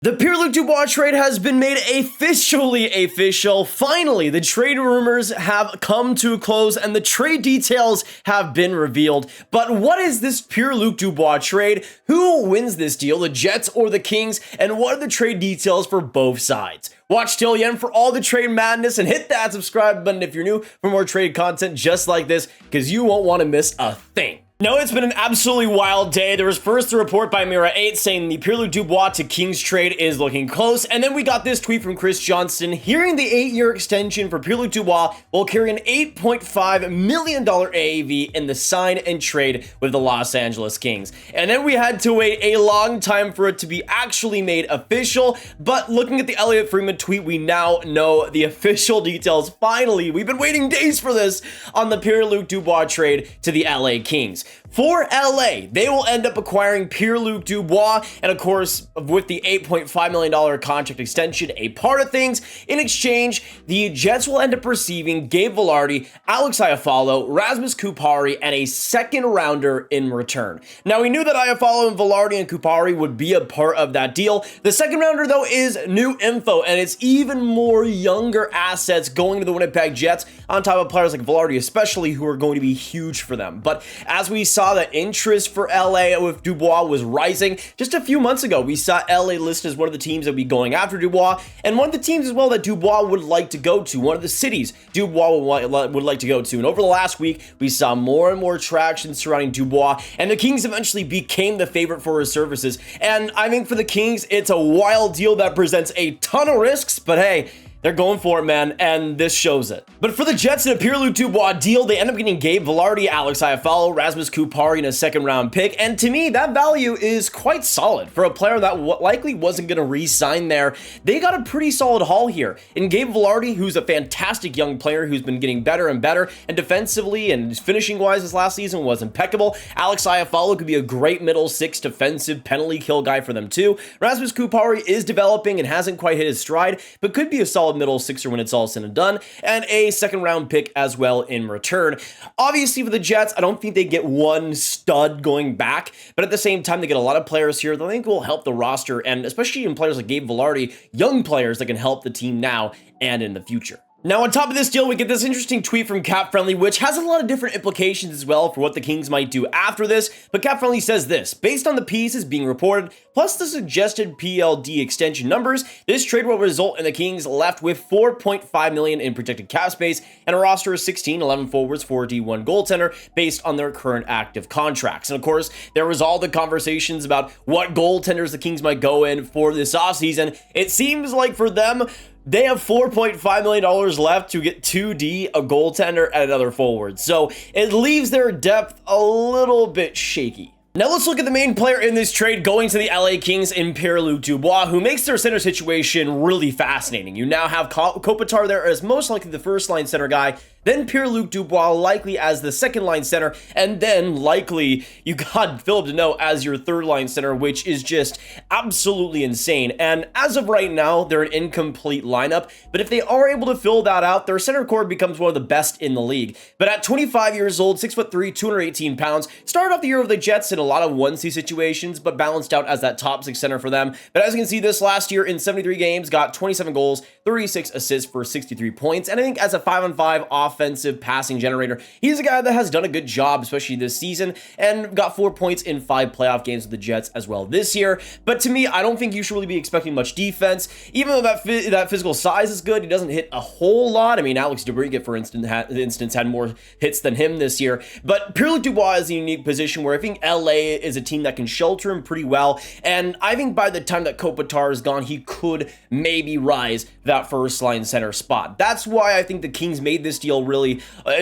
The Pierre-Luc Dubois trade has been made officially official. Finally, the trade rumors have come to a close and the trade details have been revealed. But what is this Pierre-Luc Dubois trade? Who wins this deal, the Jets or the Kings? And what are the trade details for both sides? Watch till the end for all the trade madness and hit that subscribe button if you're new for more trade content just like this, because you won't want to miss a thing. No, it's been an absolutely wild day. There was first a report by Mira 8 saying the Pierre-Luc Dubois to Kings trade is looking close, and then we got this tweet from Chris Johnston hearing the 8-year extension for Pierre-Luc Dubois will carry an $8.5 million AAV in the sign and trade with the Los Angeles Kings. And then we had to wait a long time for it to be actually made official, but looking at the Elliot Friedman tweet, we now know the official details. Finally, we've been waiting days for this on the Pierre-Luc Dubois trade to the LA Kings. For LA, they will end up acquiring Pierre-Luc Dubois, and of course, with the $8.5 million contract extension, a part of things. In exchange, the Jets will end up receiving Gabe Vilardi, Alex Iafallo, Rasmus Kupari, and a second rounder in return. Now, we knew that Iafallo and Vilardi and Kupari would be a part of that deal. The second rounder, though, is new info, and it's even more younger assets going to the Winnipeg Jets, on top of players like Vilardi especially, who are going to be huge for them. But as we saw that interest for LA with Dubois was rising. Just a few months ago, we saw LA listed as one of the teams that would be going after Dubois, and one of the teams as well that Dubois would like to go to, one of the cities Dubois would like to go to. And over the last week, we saw more and more traction surrounding Dubois, and the Kings eventually became the favorite for his services. And I think for the Kings, it's a wild deal that presents a ton of risks, but hey, they're going for it, man, and this shows it. But for the Jets in a Pierre-Luc Dubois deal, they end up getting Gabe Vilardi, Alex Iafallo, Rasmus Kupari, and a second-round pick. And to me, that value is quite solid. For a player that likely wasn't going to re-sign there, they got a pretty solid haul here. In Gabe Vilardi, who's a fantastic young player who's been getting better and better, and defensively and finishing-wise this last season was impeccable. Alex Iafallo could be a great middle six defensive penalty kill guy for them too. Rasmus Kupari is developing and hasn't quite hit his stride, but could be a solid middle sixer when it's all said and done, and a second round pick as well in return. Obviously for the Jets, I don't think they get one stud going back, but at the same time, they get a lot of players here that I think will help the roster, and especially in players like Gabe Vilardi, young players that can help the team now and in the future. Now, on top of this deal, we get this interesting tweet from Cap Friendly, which has a lot of different implications as well for what the Kings might do after this. But Cap Friendly says this: based on the pieces being reported, plus the suggested PLD extension numbers, this trade will result in the Kings left with $4.5 million in projected cap space and a roster of 16, 11 forwards, 4D1 goaltender based on their current active contracts. And of course, there was all the conversations about what goaltenders the Kings might go in for this offseason. It seems like for them, they have $4.5 million left to get 2D, a goaltender, and another forward. So it leaves their depth a little bit shaky. Now let's look at the main player in this trade going to the LA Kings in Pierre-Luc Dubois, who makes their center situation really fascinating. You now have Kopitar there as most likely the first line center guy, then Pierre-Luc Dubois likely as the second line center, and then likely you got Philip Deneau as your third line center, which is just absolutely insane. And as of right now, they're an incomplete lineup, but if they are able to fill that out, their center core becomes one of the best in the league. But at 25 years old, 6'3", 218 pounds, started off the year with the Jets in a lot of 1C situations, but balanced out as that top six center for them. But as you can see, this last year in 73 games, got 27 goals, 36 assists for 63 points, and I think as a 5-on-5 offensive passing generator, he's a guy that has done a good job, especially this season, and got 4 points in 5 playoff games with the Jets as well this year. But to me, I don't think you should really be expecting much defense. Even though that physical size is good, he doesn't hit a whole lot. I mean, Alex DeBrincat, for instance, had more hits than him this year. But Pierre-Luc Dubois is a unique position where I think LA is a team that can shelter him pretty well, and I think by the time that Kopitar is gone, he could maybe rise that first line center spot. That's why I think the Kings made this deal really,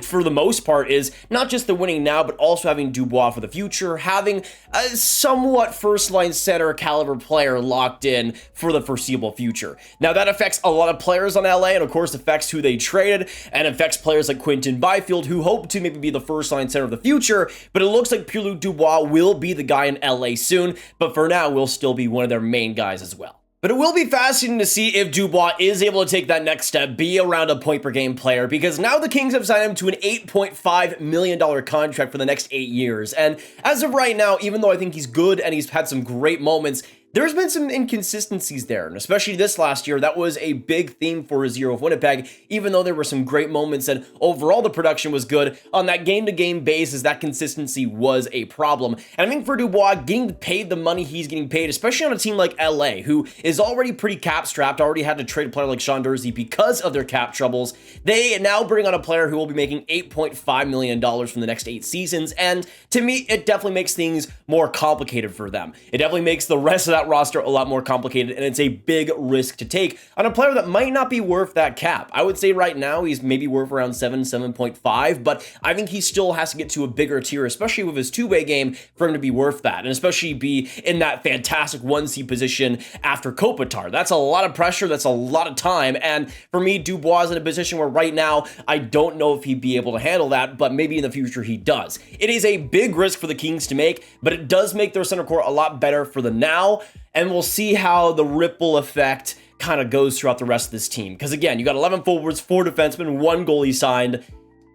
for the most part, is not just the winning now, but also having Dubois for the future, having a somewhat first-line center caliber player locked in for the foreseeable future. Now, that affects a lot of players on LA, and of course affects who they traded, and affects players like Quentin Byfield, who hope to maybe be the first-line center of the future, but it looks like Pierre-Luc Dubois will be the guy in LA soon, but for now, will still be one of their main guys as well. But it will be fascinating to see if Dubois is able to take that next step, be around a point-per-game player, because now the Kings have signed him to an $8.5 million contract for the next 8 years. And as of right now, even though I think he's good and he's had some great moments, there's been some inconsistencies there, and especially this last year, that was a big theme for his year with Winnipeg, even though there were some great moments and overall the production was good. On that game-to-game basis, that consistency was a problem. And I think for Dubois, getting paid the money he's getting paid, especially on a team like LA, who is already pretty cap-strapped, already had to trade a player like Sean Durzi because of their cap troubles, they now bring on a player who will be making $8.5 million from the next 8 seasons, and to me, it definitely makes things more complicated for them. It definitely makes the rest of that roster a lot more complicated, and it's a big risk to take on a player that might not be worth that cap. I would say right now he's maybe worth around 7.5, but I think he still has to get to a bigger tier, especially with his two-way game, for him to be worth that, and especially be in that fantastic 1C position after Kopitar. That's a lot of pressure, that's a lot of time, and for me, Dubois is in a position where right now, I don't know if he'd be able to handle that, but maybe in the future he does. It is a big risk for the Kings to make, but it does make their center core a lot better for the now, and we'll see how the ripple effect kind of goes throughout the rest of this team. Because again, you got 11 forwards, 4 defensemen, 1 goalie signed.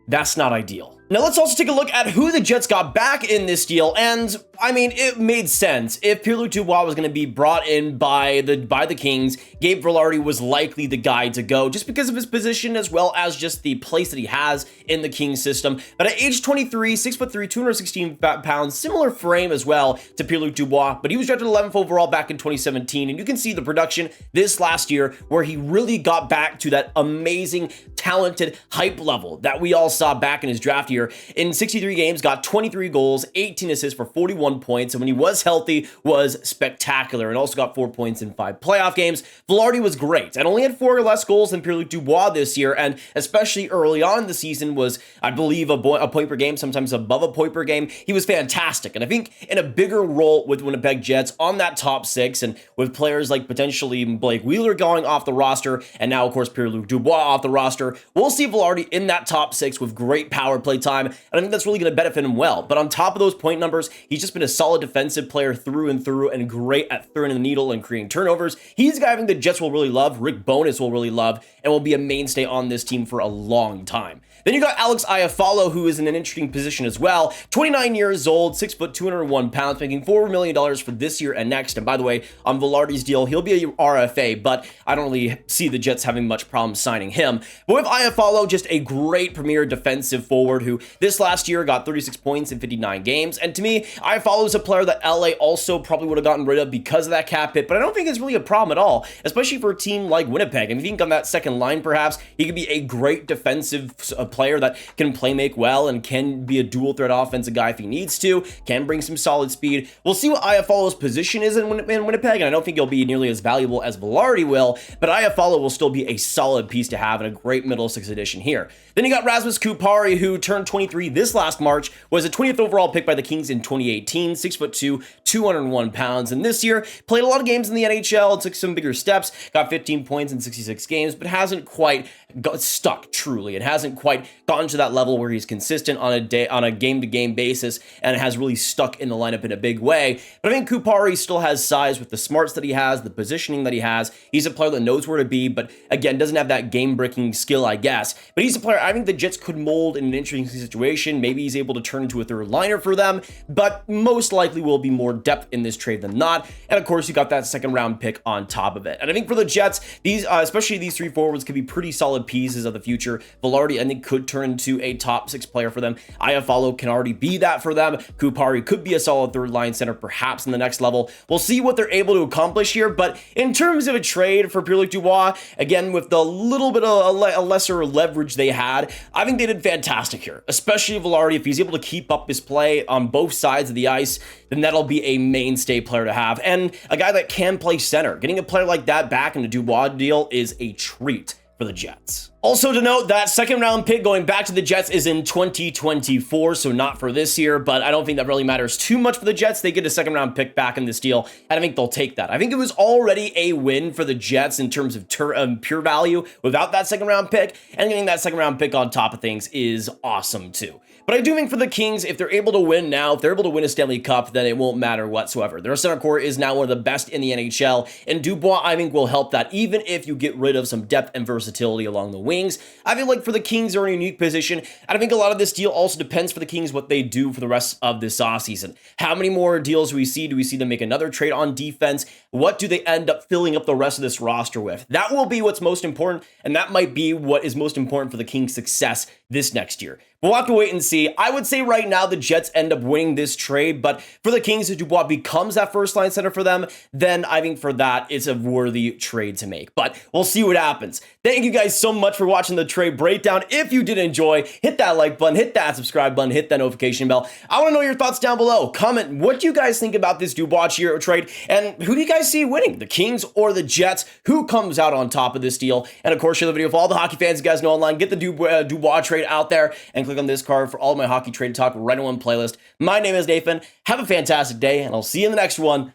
That's not ideal. Now let's also take a look at who the Jets got back in this deal, and I mean, it made sense. If Pierre-Luc Dubois was going to be brought in by the Kings, Gabe Vilardi was likely the guy to go, just because of his position as well as just the place that he has in the Kings system. But at age 23, 6'3", 216 pounds, similar frame as well to Pierre-Luc Dubois, but he was drafted 11th overall back in 2017, and you can see the production this last year where he really got back to that amazing, talented hype level that we all saw back in his draft year. In 63 games, got 23 goals, 18 assists for 41 points, and when he was healthy, was spectacular, and also got 4 points in 5 playoff games. Vilardi was great, and only had 4 less goals than Pierre-Luc Dubois this year, and especially early on in the season was, I believe, a point per game, sometimes above a point per game. He was fantastic, and I think in a bigger role with Winnipeg Jets on that top 6, and with players like potentially Blake Wheeler going off the roster, and now, of course, Pierre-Luc Dubois off the roster, we'll see Vilardi in that top 6 with great power play time, and I think that's really going to benefit him well. But on top of those point numbers, he's just been a solid defensive player through and great at throwing the needle and creating turnovers. He's a guy I think the Jets will really love, Rick Bowness will really love, and will be a mainstay on this team for a long time. Then you got Alex Iafallo, who is in an interesting position as well. 29 years old, 6 foot, 201 pounds, making $4 million for this year and next. And by the way, on Vilardi's deal, he'll be a RFA, but I don't really see the Jets having much problem signing him. But with Iafallo, just a great premier defensive forward who this last year got 36 points in 59 games. And to me, Iafallo is a player that LA also probably would have gotten rid of because of that cap hit, but I don't think it's really a problem at all, especially for a team like Winnipeg. And if you think on that second line, perhaps, he could be a great defensive player that can play make well and can be a dual threat offensive guy if he needs to, can bring some solid speed. We'll see what Iafallo's position is in Winnipeg, and I don't think he'll be nearly as valuable as Vilardi will, but Iafallo will still be a solid piece to have and a great middle 6 addition here. Then you got Rasmus Kupari, who turned 23 this last March, was a 20th overall pick by the Kings in 2018, 6'2", 201 pounds, and this year played a lot of games in the NHL, took some bigger steps, got 15 points in 66 games, but hasn't quite got stuck truly. It hasn't quite gotten to that level where he's consistent on a game-to-game basis and has really stuck in the lineup in a big way. But I think Kupari still has size with the smarts that he has, the positioning that he has. He's a player that knows where to be, but again, doesn't have that game-breaking skill, I guess. But he's a player I think the Jets could mold in an interesting situation. Maybe he's able to turn into a third liner for them, but most likely will be more depth in this trade than not. And of course, you got that second round pick on top of it. And I think for the Jets, these, especially these 3 forwards, could be pretty solid pieces of the future. Vilardi, I think, could turn into a top 6 player for them. Iafallo can already be that for them. Kupari could be a solid third line center, perhaps in the next level. We'll see what they're able to accomplish here, but in terms of a trade for Pierre-Luc Dubois, again, with the little bit of a lesser leverage they had, I think they did fantastic here, especially Vilardi. If he's able to keep up his play on both sides of the ice, then that'll be a mainstay player to have, and a guy that can play center. Getting a player like that back in the Dubois deal is a treat for the Jets. Also to note, that second round pick going back to the Jets is in 2024, so not for this year, but I don't think that really matters too much for the Jets. They get a second round pick back in this deal, and I think they'll take that. I think it was already a win for the Jets in terms of pure value without that second round pick, and getting that second round pick on top of things is awesome too. But I do think for the Kings, if they're able to win now, if they're able to win a Stanley Cup, then it won't matter whatsoever. Their center core is now one of the best in the NHL, and Dubois, I think, will help that, even if you get rid of some depth and versatility along the wings. I feel like for the Kings, they're in a unique position, and I think a lot of this deal also depends for the Kings what they do for the rest of this offseason. How many more deals do we see? Do we see them make another trade on defense? What do they end up filling up the rest of this roster with? That will be what's most important, and that might be what is most important for the Kings' success this next year. We'll have to wait and see. I would say right now the Jets end up winning this trade, but for the Kings, if Dubois becomes that first-line center for them, then I think for that, it's a worthy trade to make. But we'll see what happens. Thank you guys so much for watching the trade breakdown. If you did enjoy, hit that like button, hit that subscribe button, hit that notification bell. I want to know your thoughts down below. Comment, what do you guys think about this Dubois trade, and who do you guys see winning, the Kings or the Jets? Who comes out on top of this deal? And of course, share the video for all the hockey fans you guys know online. Get the Dubois trade out there and click on this card for all of my hockey trade talk right in one playlist. My name is Nathan. Have a fantastic day, and I'll see you in the next one.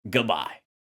Goodbye.